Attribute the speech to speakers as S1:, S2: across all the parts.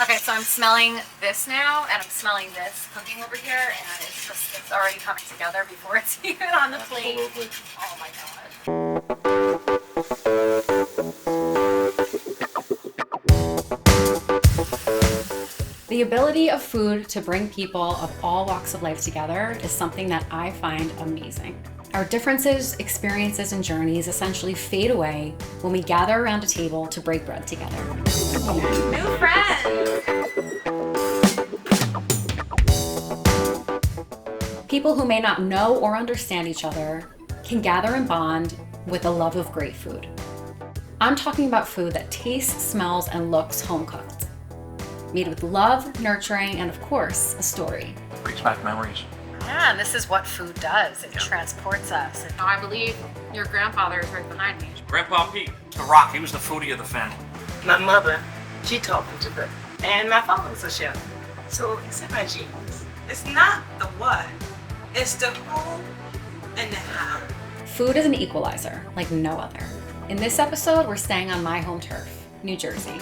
S1: Okay, so I'm smelling this now, and I'm smelling this cooking over here, and it's already coming together before it's even on the plate.
S2: Absolutely.
S1: Oh my god. The ability of food to bring people of all walks of life together is something that I find amazing. Our differences, experiences, and journeys essentially fade away when we gather around a table to break bread together. New friends! People who may not know or understand each other can gather and bond with a love of great food. I'm talking about food that tastes, smells, and looks home-cooked. Made with love, nurturing, and of course, a story.
S2: Brings back memories.
S1: Yeah, and this is what food does. It transports us. And I believe your grandfather is right behind me.
S2: Grandpa Pete, the Rock, he was the foodie of the family.
S3: My mother, she taught me to cook. And my father's a chef. So it's in my genes. It's not the what, it's the who and the how.
S1: Food is an equalizer like no other. In this episode, we're staying on my home turf, New Jersey.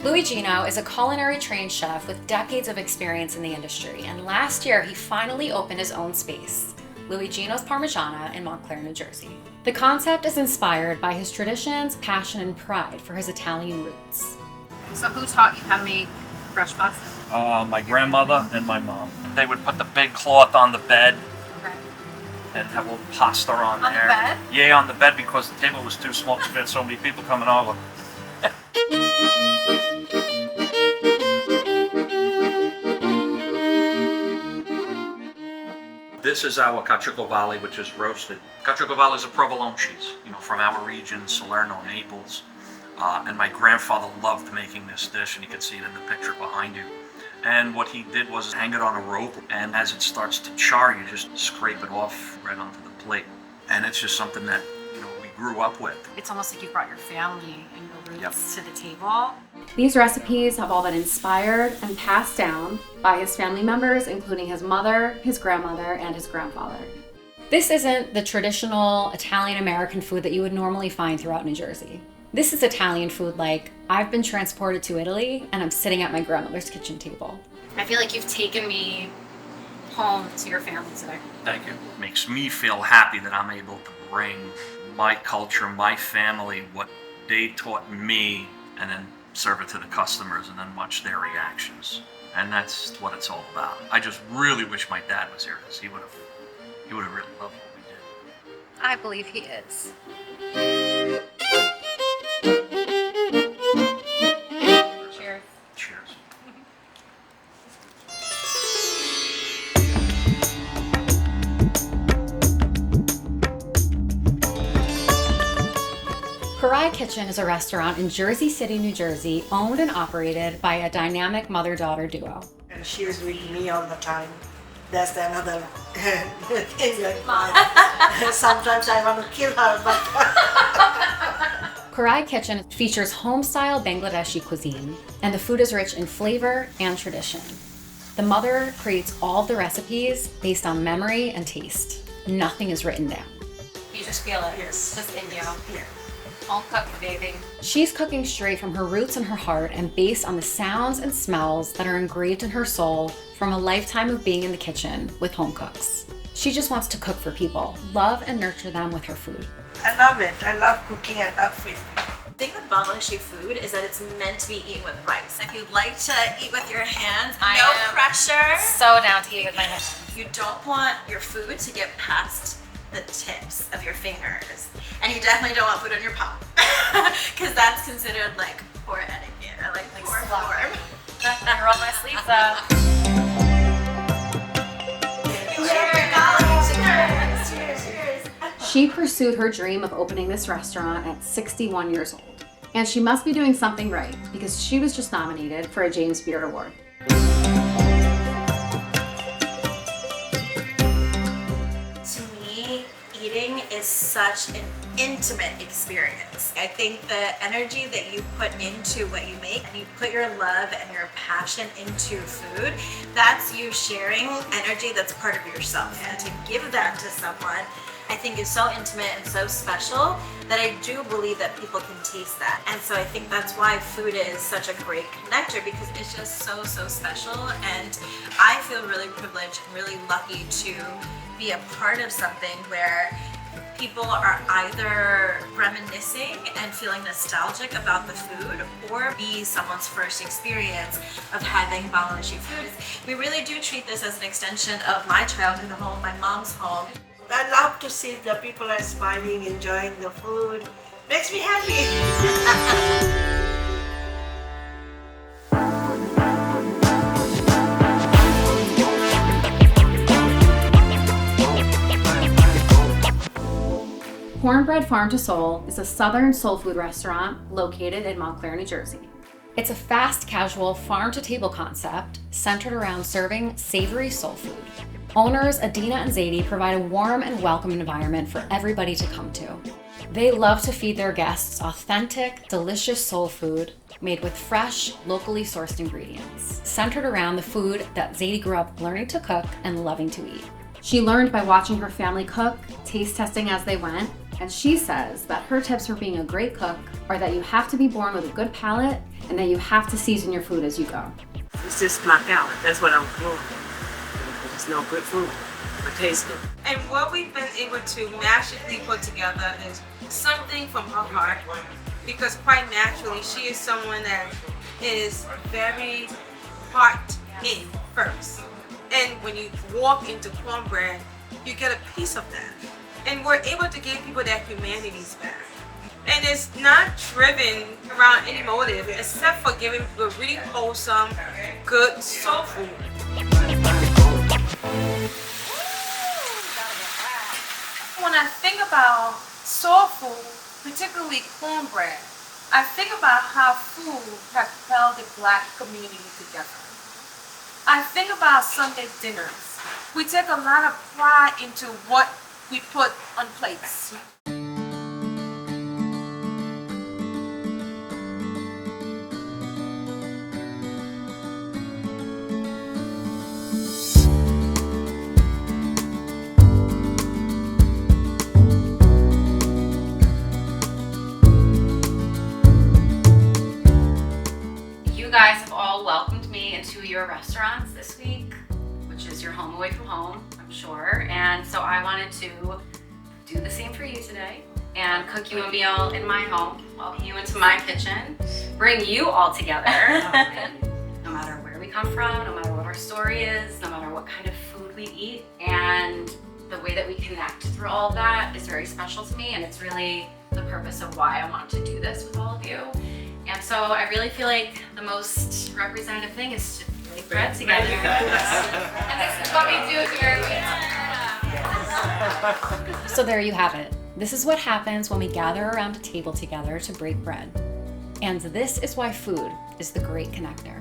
S1: Luigino is a culinary trained chef with decades of experience in the industry, and last year he finally opened his own space, Luigino's Parmigiana in Montclair, New Jersey. The concept is inspired by his traditions, passion, and pride for his Italian roots. So who taught you how to make fresh pasta?
S2: My grandmother and my mom. They would put the big cloth on the bed
S1: Okay.
S2: and have a little pasta on
S1: On the
S2: there.
S1: bed?
S2: Yeah, on the bed because the table was too small to fit so many people coming over. This is our cacciocavalli, which is roasted. Cacciocavalli is a provolone cheese, from our region, Salerno, Naples. And my grandfather loved making this dish, and you can see it in the picture behind you. And what he did was hang it on a rope, and as it starts to char, you just scrape it off right onto the plate. And it's just something that, we grew up with.
S1: It's almost like you brought your family and your roots
S2: Yep.
S1: to the table. These recipes have all been inspired and passed down by his family members, including his mother, his grandmother, and his grandfather. This isn't the traditional Italian-American food that you would normally find throughout New Jersey. This is Italian food like I've been transported to Italy and I'm sitting at my grandmother's kitchen table. I feel like you've taken me home to your family today.
S2: Thank you. It makes me feel happy that I'm able to bring my culture, my family, what they taught me, and then serve it to the customers and then watch their reactions. And that's what it's all about. I just really wish my dad was here because he would have really loved what we did.
S1: I believe he is. Cheers.
S2: Cheers.
S1: Korai Kitchen is a restaurant in Jersey City, New Jersey, owned and operated by a dynamic mother-daughter duo.
S3: And she was with me all the time. That's another thing. Sometimes I want to kill her, but
S1: Korai Kitchen features home-style Bangladeshi cuisine, and the food is rich in flavor and tradition. The mother creates all of the recipes based on memory and taste. Nothing is written down. You just feel it.
S3: Yes.
S1: Just in you.
S3: yeah.
S1: Home cooked, baby. She's cooking straight from her roots and her heart and based on the sounds and smells that are engraved in her soul from a lifetime of being in the kitchen with home cooks. She just wants to cook for people, love and nurture them with her food.
S3: I love it. I love cooking. I love food.
S4: The thing with Bangladeshi food is that it's meant to be eaten with rice. If you'd like to eat with your hands, no pressure.
S1: So down to eat with my hands.
S4: You don't want your food to get past the tips of your fingers. And you definitely don't want food on your palm. Because that's considered like poor etiquette or like poor form.
S1: I roll my sleeves up.
S4: Cheers.
S1: She pursued her dream of opening this restaurant at 61 years old. And she must be doing something right because she was just nominated for a James Beard Award.
S4: To me, eating is such an intimate experience. I think the energy that you put into what you make, and you put your love and your passion into food, that's you sharing energy that's part of yourself. And to give that to someone, I think is so intimate and so special that I do believe that people can taste that. And so I think that's why food is such a great connector, because it's just so, so special. And I feel really privileged and really lucky to be a part of something where people are either reminiscing and feeling nostalgic about the food, or be someone's first experience of having Bangladeshi food. We really do treat this as an extension of my childhood home, my mom's home.
S3: I love to see the people are smiling, enjoying the food. Makes me happy.
S1: Cornbread Farm to Soul is a southern soul food restaurant located in Montclair, New Jersey. It's a fast, casual, farm-to-table concept centered around serving savory soul food. Owners Adina and Zaidi provide a warm and welcome environment for everybody to come to. They love to feed their guests authentic, delicious soul food made with fresh, locally sourced ingredients, centered around the food that Zaidi grew up learning to cook and loving to eat. She learned by watching her family cook, taste testing as they went, and she says that her tips for being a great cook are that you have to be born with a good palate and that you have to season your food as you go.
S3: It's just black out. That's what I'm doing. It's no good food, but tastes good. And what we've been able to magically put together is something from her heart, because quite naturally she is someone that is very heart in first. And when you walk into cornbread, you get a piece of that. And we're able to give people that humanity back. And it's not driven around any motive except for giving people really wholesome, good soul food. When I think about soul food, particularly cornbread, I think about how food has held the Black community together. I think about Sunday dinners. We take a lot of pride into what we put on plates.
S1: You guys have all welcomed me into your restaurants this week, which is your home away from home, I'm sure. And so I wanted to do the same for you today and cook you a meal in my home, welcome you into my kitchen, bring you all together. No matter where we come from, no matter what our story is, no matter what kind of food we eat, and the way that we connect through all of that is very special to me, and it's really the purpose of why I want to do this with all of you. And so I really feel like the most representative thing is to break bread together. And this is what we do here. So there you have it. This is what happens when we gather around a table together to break bread. And this is why food is the great connector.